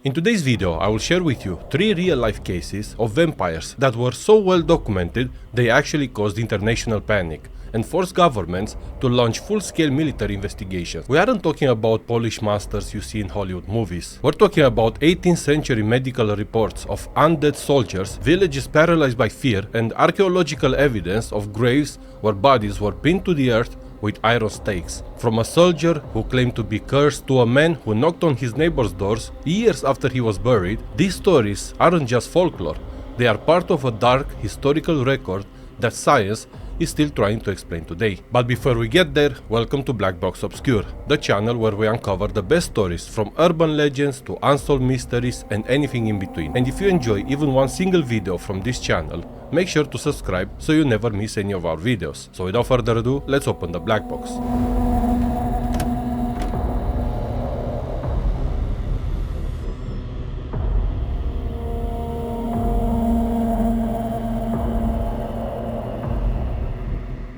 In today's video, I will share with you 3 real-life cases of vampires that were so well documented they actually caused international panic and forced governments to launch full-scale military investigations. We aren't talking about Polish monsters you see in Hollywood movies. We're talking about 18th century medical reports of undead soldiers, villages paralyzed by fear, and archaeological evidence of graves where bodies were pinned to the earth with iron stakes. From a soldier who claimed to be cursed to a man who knocked on his neighbor's doors years after he was buried, these stories aren't just folklore. They are part of a dark historical record that science is still trying to explain today. But before we get there, welcome to Black Box Obscure, the channel where we uncover the best stories from urban legends to unsolved mysteries and anything in between. And if you enjoy even one single video from this channel, make sure to subscribe so you never miss any of our videos. So without further ado, let's open the black box.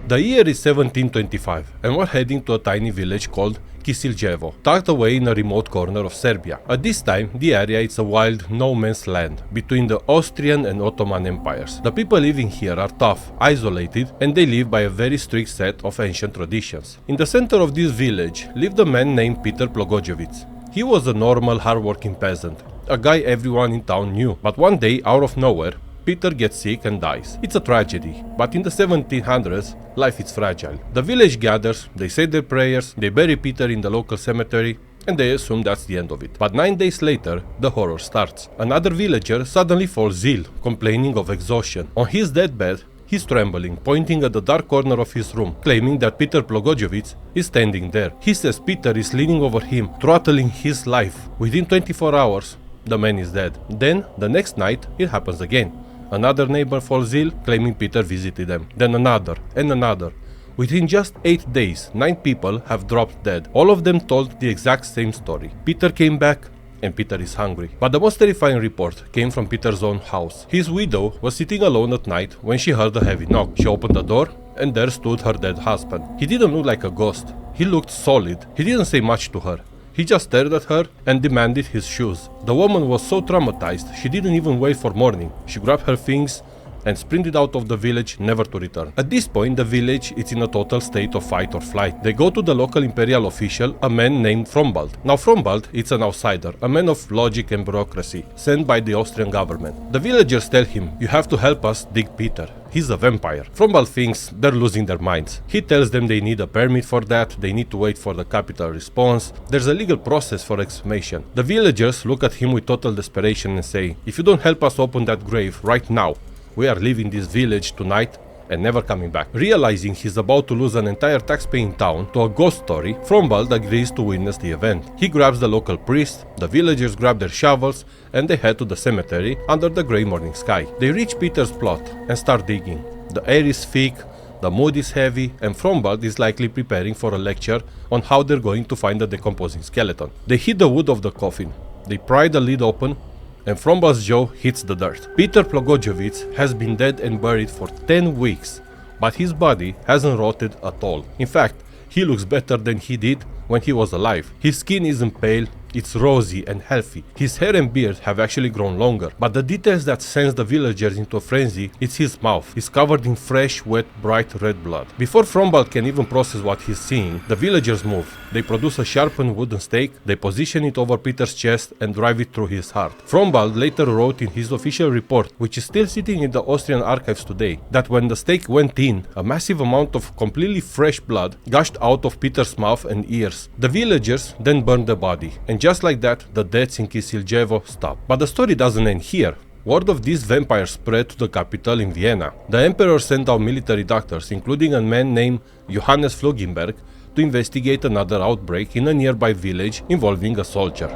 The year is 1725 and we're heading to a tiny village called Kisiljevo, tucked away in a remote corner of Serbia. At this time, the area is a wild no man's land between the Austrian and Ottoman empires. The people living here are tough, isolated, and they live by a very strict set of ancient traditions. In the center of this village lived a man named Peter Plogojowitz. He was a normal, hardworking peasant, a guy everyone in town knew. But one day, out of nowhere, Peter gets sick and dies. It's a tragedy, but in the 1700s, life is fragile. The village gathers, they say their prayers, they bury Peter in the local cemetery, and they assume that's the end of it. But 9 days later, the horror starts. Another villager suddenly falls ill, complaining of exhaustion. On his deathbed, he's trembling, pointing at the dark corner of his room, claiming that Peter Plogojowitz is standing there. He says Peter is leaning over him, throttling his life. Within 24 hours, the man is dead. Then, the next night, it happens again. Another neighbor falls ill, claiming Peter visited them. Then another, and another. Within just 8 days, 9 people have dropped dead. All of them told the exact same story. Peter came back, and Peter is hungry. But the most terrifying report came from Peter's own house. His widow was sitting alone at night when she heard a heavy knock. She opened the door, and there stood her dead husband. He didn't look like a ghost. He looked solid. He didn't say much to her. He just stared at her and demanded his shoes. The woman was so traumatized, she didn't even wait for morning. She grabbed her things and sprinted out of the village, never to return. At this point, the village is in a total state of fight or flight. They go to the local imperial official, a man named Frombald. Now Frombald is an outsider, a man of logic and bureaucracy, sent by the Austrian government. The villagers tell him, "You have to help us dig Peter. He's a vampire." Frombald thinks they're losing their minds. He tells them they need a permit for that, they need to wait for the capital response. There's a legal process for exhumation. The villagers look at him with total desperation and say, "If you don't help us open that grave right now, we are leaving this village tonight and never coming back." Realizing he's about to lose an entire tax-paying town to a ghost story, Frombald agrees to witness the event. He grabs the local priest, the villagers grab their shovels, and they head to the cemetery under the grey morning sky. They reach Peter's plot and start digging. The air is thick, the mood is heavy, and Frombald is likely preparing for a lecture on how they're going to find the decomposing skeleton. They hit the wood of the coffin, they pry the lid open, and Frombald's jaw hits the dirt. Peter Plogojowitz has been dead and buried for 10 weeks, but his body hasn't rotted at all. In fact, he looks better than he did when he was alive. His skin isn't pale, it's rosy and healthy. His hair and beard have actually grown longer, but the details that sends the villagers into a frenzy is his mouth. It's covered in fresh, wet, bright red blood. Before Frombald can even process what he's seeing, the villagers move. They produce a sharpened wooden stake, they position it over Peter's chest and drive it through his heart. Frombald later wrote in his official report, which is still sitting in the Austrian archives today, that when the stake went in, a massive amount of completely fresh blood gushed out of Peter's mouth and ears. The villagers then burned the body, and just like that, the deaths in Kisiljevo stopped. But the story doesn't end here. Word of this vampire spread to the capital in Vienna. The emperor sent out military doctors, including a man named Johannes Flogenberg, to investigate another outbreak in a nearby village involving a soldier.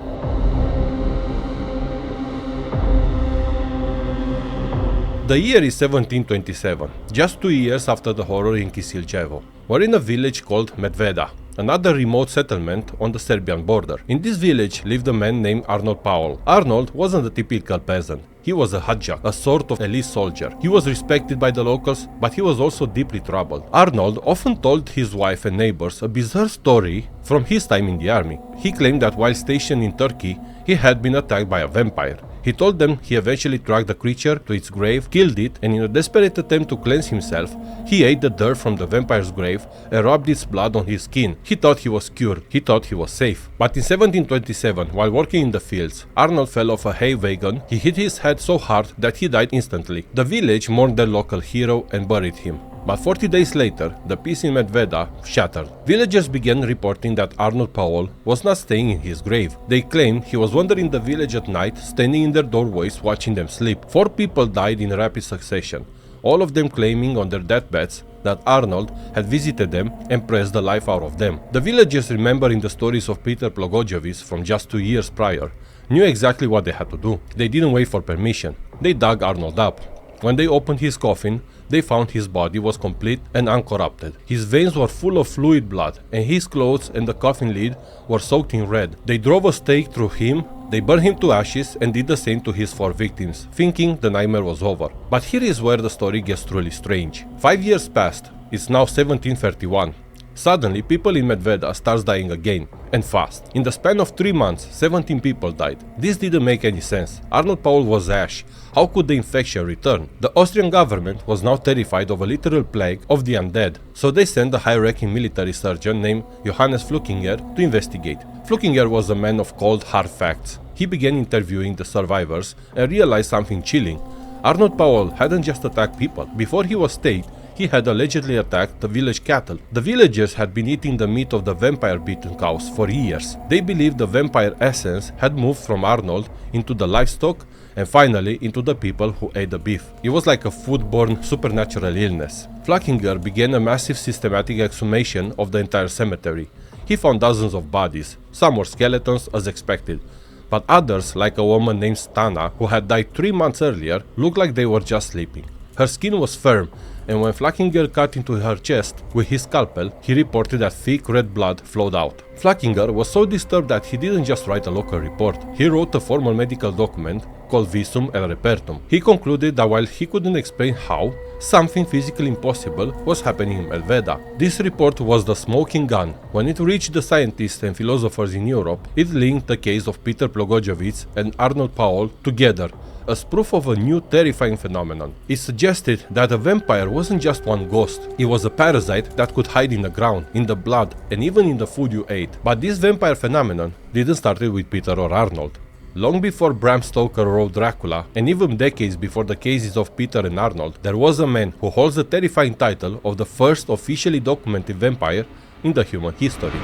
The year is 1727, just 2 years after the horror in Kisiljevo. We're in a village called Medveda. another remote settlement on the Serbian border. In this village lived a man named Arnold Paole. Arnold wasn't a typical peasant. He was a hadjak, a sort of elite soldier. He was respected by the locals, but he was also deeply troubled. Arnold often told his wife and neighbors a bizarre story from his time in the army. He claimed that while stationed in Turkey, he had been attacked by a vampire. He told them he eventually dragged the creature to its grave, killed it, and in a desperate attempt to cleanse himself, he ate the dirt from the vampire's grave and rubbed its blood on his skin. He thought he was cured. He thought he was safe. But in 1727, while working in the fields, Arnold fell off a hay wagon. He hit his head so hard that he died instantly. The village mourned their local hero and buried him. But 40 days later, the peace in Medveda shattered. Villagers began reporting that Arnold Paole was not staying in his grave. They claimed he was wandering the village at night, standing in their doorways watching them sleep. 4 people died in rapid succession, all of them claiming on their deathbeds that Arnold had visited them and pressed the life out of them. The villagers, remembering the stories of Peter Plogojowitz from just 2 years prior, knew exactly what they had to do. They didn't wait for permission. They dug Arnold up. When they opened his coffin, they found his body was complete and uncorrupted. His veins were full of fluid blood, and his clothes and the coffin lid were soaked in red. They drove a stake through him, they burned him to ashes, and did the same to his 4 victims, thinking the nightmare was over. But here is where the story gets truly strange. 5 years passed. It's now 1731. Suddenly, people in Medveda starts dying again, and fast. In the span of 3 months, 17 people died. This didn't make any sense. Arnold Paole was ash. How could the infection return? The Austrian government was now terrified of a literal plague of the undead, so they sent a high-ranking military surgeon named Johannes Flukinger to investigate. Flukinger was a man of cold, hard facts. He began interviewing the survivors and realized something chilling. Arnold Paole hadn't just attacked people. Before he was staked, he had allegedly attacked the village cattle. The villagers had been eating the meat of the vampire-beaten cows for years. They believed the vampire essence had moved from Arnold into the livestock and finally into the people who ate the beef. It was like a food-borne supernatural illness. Flukinger began a massive systematic exhumation of the entire cemetery. He found dozens of bodies. Some were skeletons as expected, but others, like a woman named Stana, who had died 3 months earlier, looked like they were just sleeping. Her skin was firm, and when Flukinger cut into her chest with his scalpel, he reported that thick red blood flowed out. Flukinger was so disturbed that he didn't just write a local report. He wrote a formal medical document called Visum et Repertum. He concluded that while he couldn't explain how, something physically impossible was happening in Medveda. This report was the smoking gun. When it reached the scientists and philosophers in Europe, it linked the case of Peter Plogojowitz and Arnold Paole together as proof of a new terrifying phenomenon. It suggested that a vampire wasn't just one ghost. It was a parasite that could hide in the ground, in the blood, and even in the food you ate. But this vampire phenomenon didn't start with Peter or Arnold. Long before Bram Stoker wrote Dracula, and even decades before the cases of Peter and Arnold, there was a man who holds the terrifying title of the first officially documented vampire in the human history.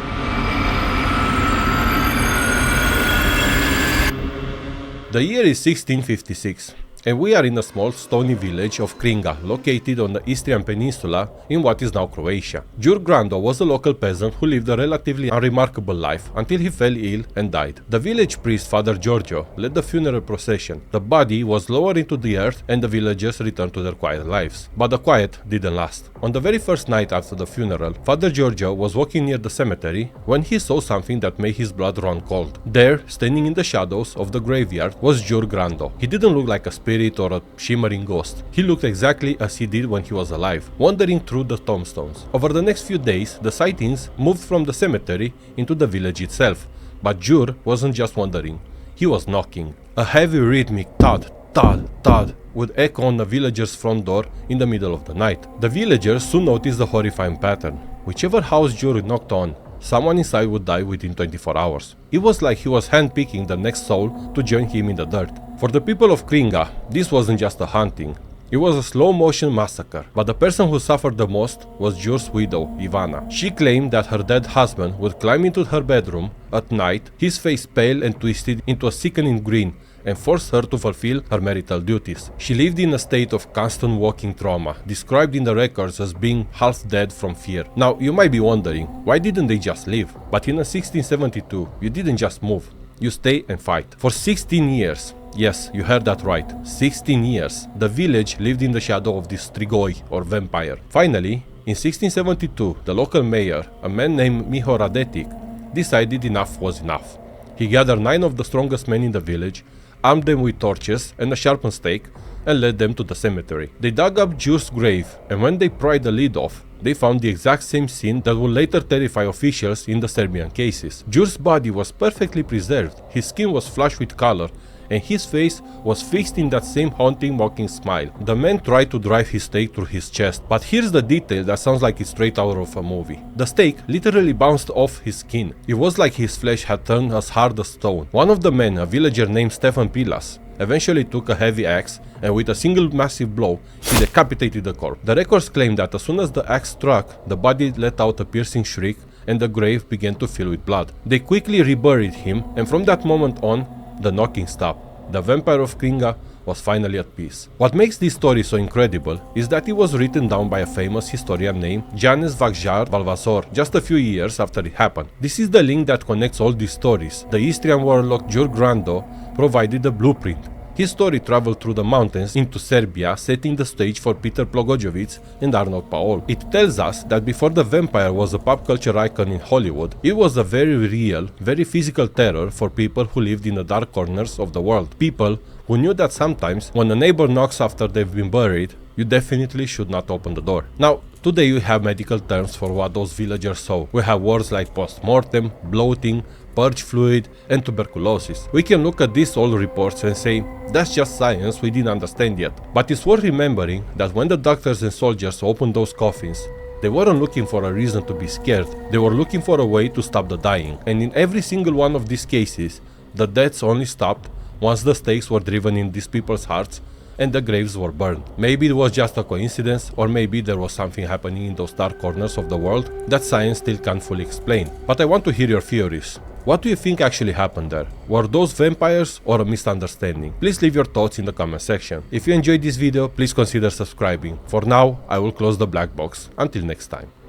The year is 1656, and we are in a small stony village of Kringa, located on the Istrian Peninsula in what is now Croatia. Jure Grando was a local peasant who lived a relatively unremarkable life until he fell ill and died. The village priest, Father Giorgio, led the funeral procession. The body was lowered into the earth and the villagers returned to their quiet lives. But the quiet didn't last. On the very first night after the funeral, Father Giorgio was walking near the cemetery when he saw something that made his blood run cold. There, standing in the shadows of the graveyard, was Jure Grando. He didn't look like a spirit or a shimmering ghost. He looked exactly as he did when he was alive, wandering through the tombstones. Over the next few days, the sightings moved from the cemetery into the village itself. But Jure wasn't just wandering, he was knocking. A heavy rhythmic thud, thud, thud would echo on the villager's front door in the middle of the night. The villagers soon noticed the horrifying pattern. Whichever house Jure knocked on, someone inside would die within 24 hours. It was like he was handpicking the next soul to join him in the dirt. For the people of Kringa, this wasn't just a hunting. It was a slow-motion massacre, but the person who suffered the most was Jure's widow, Ivana. She claimed that her dead husband would climb into her bedroom at night, his face pale and twisted into a sickening grin, and forced her to fulfill her marital duties. She lived in a state of constant walking trauma, described in the records as being half dead from fear. Now, you might be wondering, why didn't they just leave? But in 1672, you didn't just move, you stay and fight. For 16 years, yes, you heard that right, 16 years, the village lived in the shadow of this strigoi or vampire. Finally, In 1672, the local mayor, a man named Miho Radetic, decided enough was enough. He gathered 9 of the strongest men in the village, armed them with torches and a sharpened stake, and led them to the cemetery. They dug up Jure's grave, and when they pried the lid off, they found the exact same scene that would later terrify officials in the Serbian cases. Jure's body was perfectly preserved, his skin was flushed with color, and his face was fixed in that same haunting, mocking smile. The man tried to drive his stake through his chest, but here's the detail that sounds like it's straight out of a movie. The stake literally bounced off his skin. It was like his flesh had turned as hard as stone. One of the men, a villager named Stefan Pilas, eventually took a heavy axe and with a single massive blow, he decapitated the corpse. The records claim that as soon as the axe struck, the body let out a piercing shriek and the grave began to fill with blood. They quickly reburied him, and from that moment on, the knocking stopped. The vampire of Kringa was finally at peace. What makes this story so incredible is that it was written down by a famous historian named Janez Vagjar Valvasor just a few years after it happened. This is the link that connects all these stories. The Austrian warlock Jure Grando provided the blueprint. His story traveled through the mountains into Serbia, setting the stage for Peter Plogojowitz and Arnold Paole. It tells us that before the vampire was a pop culture icon in Hollywood, it was a very real, very physical terror for people who lived in the dark corners of the world. People who knew that sometimes, when a neighbor knocks after they've been buried, you definitely should not open the door. Now, today you have medical terms for what those villagers saw. We have words like post-mortem, bloating, purge fluid, and tuberculosis. We can look at these old reports and say, that's just science we didn't understand yet. But it's worth remembering that when the doctors and soldiers opened those coffins, they weren't looking for a reason to be scared, they were looking for a way to stop the dying. And in every single one of these cases, the deaths only stopped once the stakes were driven in these people's hearts and the graves were burned. Maybe it was just a coincidence, or maybe there was something happening in those dark corners of the world that science still can't fully explain. But I want to hear your theories. What do you think actually happened there? Were those vampires or a misunderstanding? Please leave your thoughts in the comment section. If you enjoyed this video, please consider subscribing. For now, I will close the black box. Until next time.